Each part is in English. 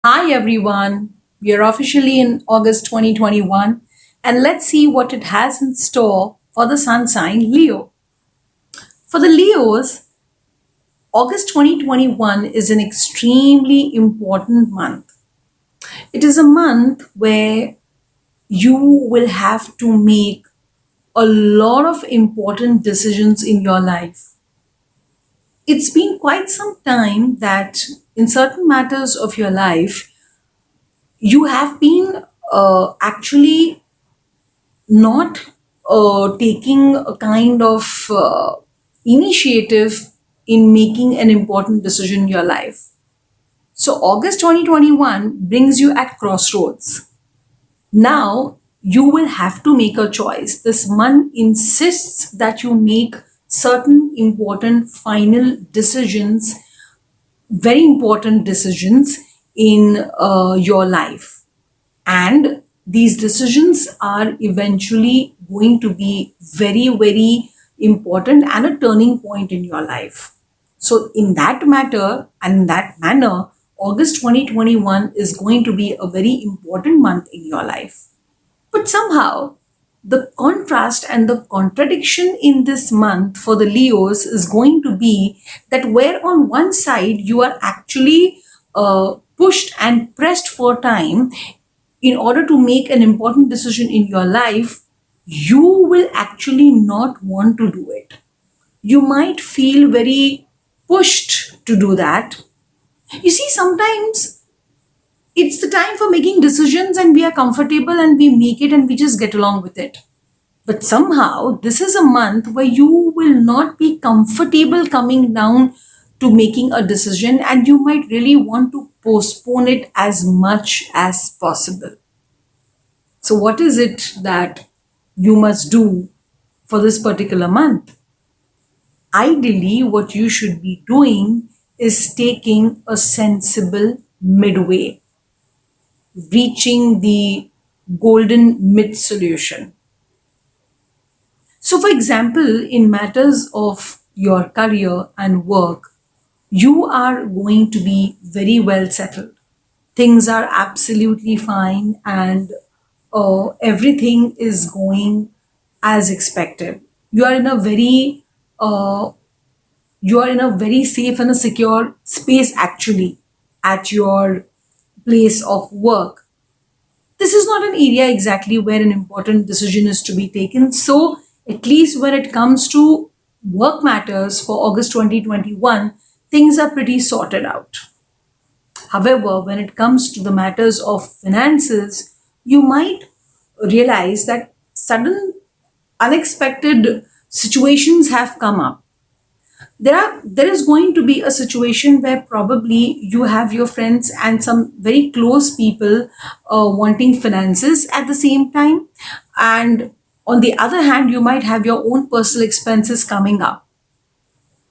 Hi everyone, we are officially in August 2021 and let's see what it has in store for the sun sign Leo. For the Leos, August 2021 is an extremely important month. It is a month where you will have to make a lot of important decisions in your life. It's been quite some time that in certain matters of your life, you have been actually not taking a kind of initiative in making an important decision in your life. So, August 2021 brings you at crossroads. Now, you will have to make a choice. This month insists that you make certain important final decisions, very important decisions in your life. And these decisions are eventually going to be very, very important and a turning point in your life. So, in that matter and in that manner, August 2021 is going to be a very important month in your life. But somehow, the contrast and the contradiction in this month for the Leos is going to be that where on one side you are actually pushed and pressed for time in order to make an important decision in your life, you will actually not want to do it. You might feel very pushed to do that. You see, sometimes it's the time for making decisions and we are comfortable and we make it and we just get along with it. But somehow, this is a month where you will not be comfortable coming down to making a decision and you might really want to postpone it as much as possible. So, what is it that you must do for this particular month? Ideally, what you should be doing is taking a sensible midway, reaching the golden mid solution. So, for example, in matters of your career and work, you are going to be very well settled. Things are absolutely fine and everything is going as expected. You are in a very uh, you are in a very safe and a secure space actually at your place of work. This is not an area exactly where an important decision is to be taken. So, at least when it comes to work matters for August 2021, things are pretty sorted out. However, when it comes to the matters of finances, you might realize that sudden unexpected situations have come up. There is going to be a situation where probably you have your friends and some very close people wanting finances at the same time, and on the other hand you might have your own personal expenses coming up.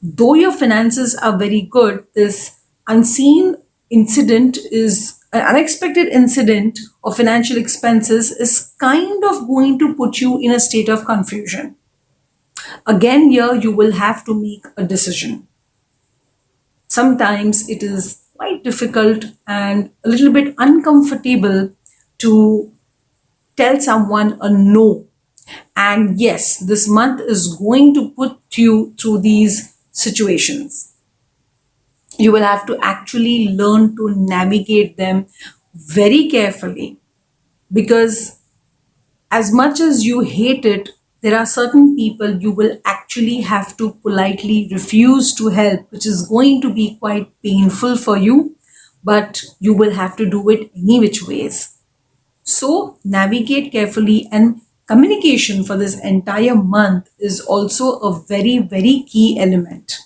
Though your finances are very good, this unseen incident is an unexpected incident of financial expenses is kind of going to put you in a state of confusion. Again, here you will have to make a decision. Sometimes it is quite difficult and a little bit uncomfortable to tell someone a no. And yes, this month is going to put you through these situations. You will have to actually learn to navigate them very carefully because, as much as you hate it, there are certain people you will actually have to politely refuse to help, which is going to be quite painful for you, but you will have to do it any which ways. So, navigate carefully, and communication for this entire month is also a very, very key element.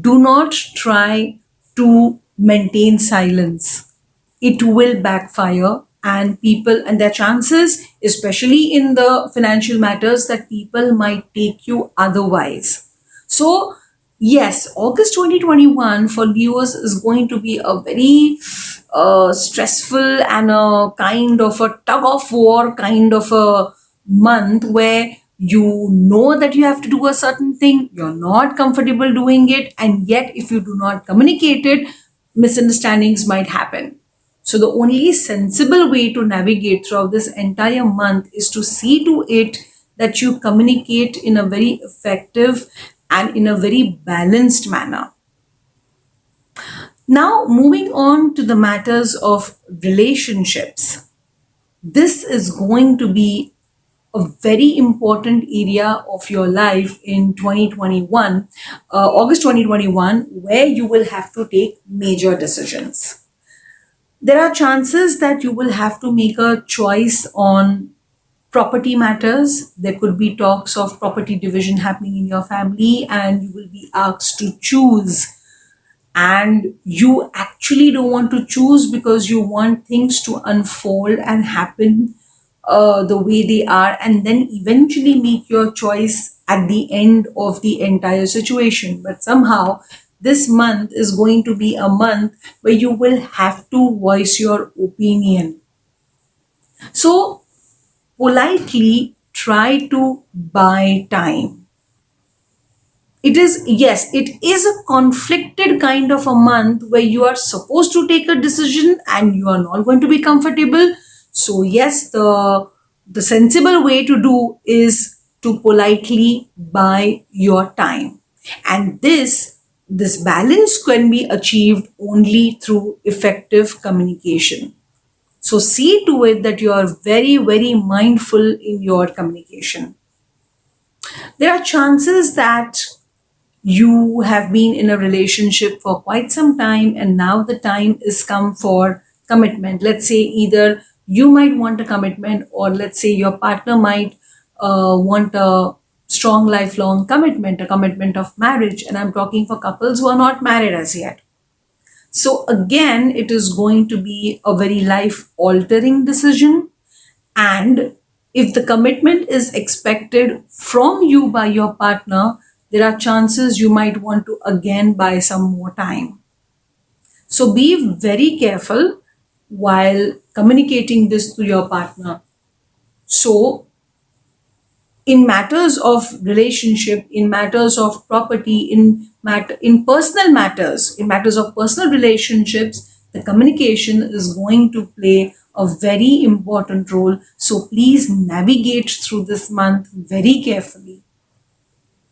Do not try to maintain silence. It will backfire, and people and their chances, especially in the financial matters, that people might take you otherwise. So, yes, August 2021 for Leos is going to be a very stressful and a kind of a tug of war kind of a month where you know that you have to do a certain thing, you're not comfortable doing it, and yet if you do not communicate it, misunderstandings might happen. So the only sensible way to navigate throughout this entire month is to see to it that you communicate in a very effective and in a very balanced manner. Now, moving on to the matters of relationships. This is going to be a very important area of your life in 2021, August 2021, where you will have to take major decisions. There are chances that you will have to make a choice on property matters. There could be talks of property division happening in your family, and you will be asked to choose. And you actually don't want to choose because you want things to unfold and happen the way they are, and then eventually make your choice at the end of the entire situation. But somehow, this month is going to be a month where you will have to voice your opinion. So, politely try to buy time. It is a conflicted kind of a month where you are supposed to take a decision and you are not going to be comfortable. So yes, the sensible way to do is to politely buy your time. And this balance can be achieved only through effective communication. So see to it that you are very, very mindful in your communication. There are chances that you have been in a relationship for quite some time and now the time is come for commitment. Let's say either you might want a commitment, or let's say your partner might want a strong lifelong commitment, a commitment of marriage. And I'm talking for couples who are not married as yet. So again, it is going to be a very life altering decision. And if the commitment is expected from you by your partner, there are chances you might want to again buy some more time. So be very careful while communicating this to your partner. So, in matters of relationship, in matters of property, in personal matters, in matters of personal relationships, the communication is going to play a very important role. So please navigate through this month very carefully.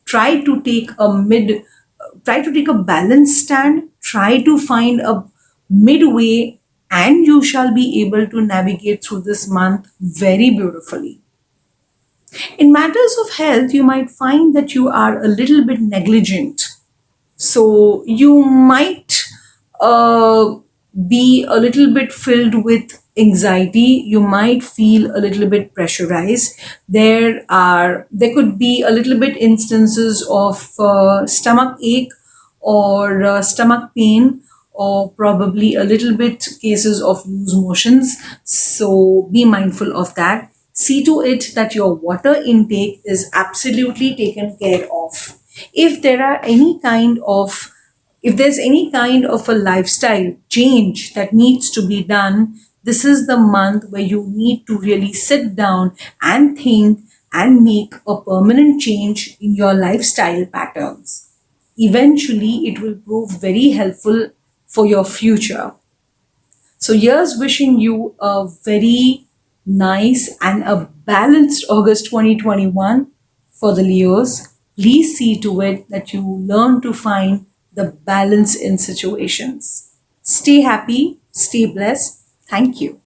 Try to take a balanced stand, try to find a midway, and you shall be able to navigate through this month very beautifully. In matters of health, you might find that you are a little bit negligent. So you might uh, be a little bit filled with anxiety. You might feel a little bit pressurized. There could be a little bit instances of stomach ache or stomach pain, or probably a little bit cases of loose motions. So be mindful of that. See to it that your water intake is absolutely taken care of. If there are any kind of if there's any kind of a lifestyle change that needs to be done, this is the month where you need to really sit down and think and make a permanent change in your lifestyle patterns. Eventually, it will prove very helpful for your future. So, here's wishing you a very nice and a balanced August 2021 for the Leos. Please see to it that you learn to find the balance in situations. Stay happy, stay blessed. Thank you.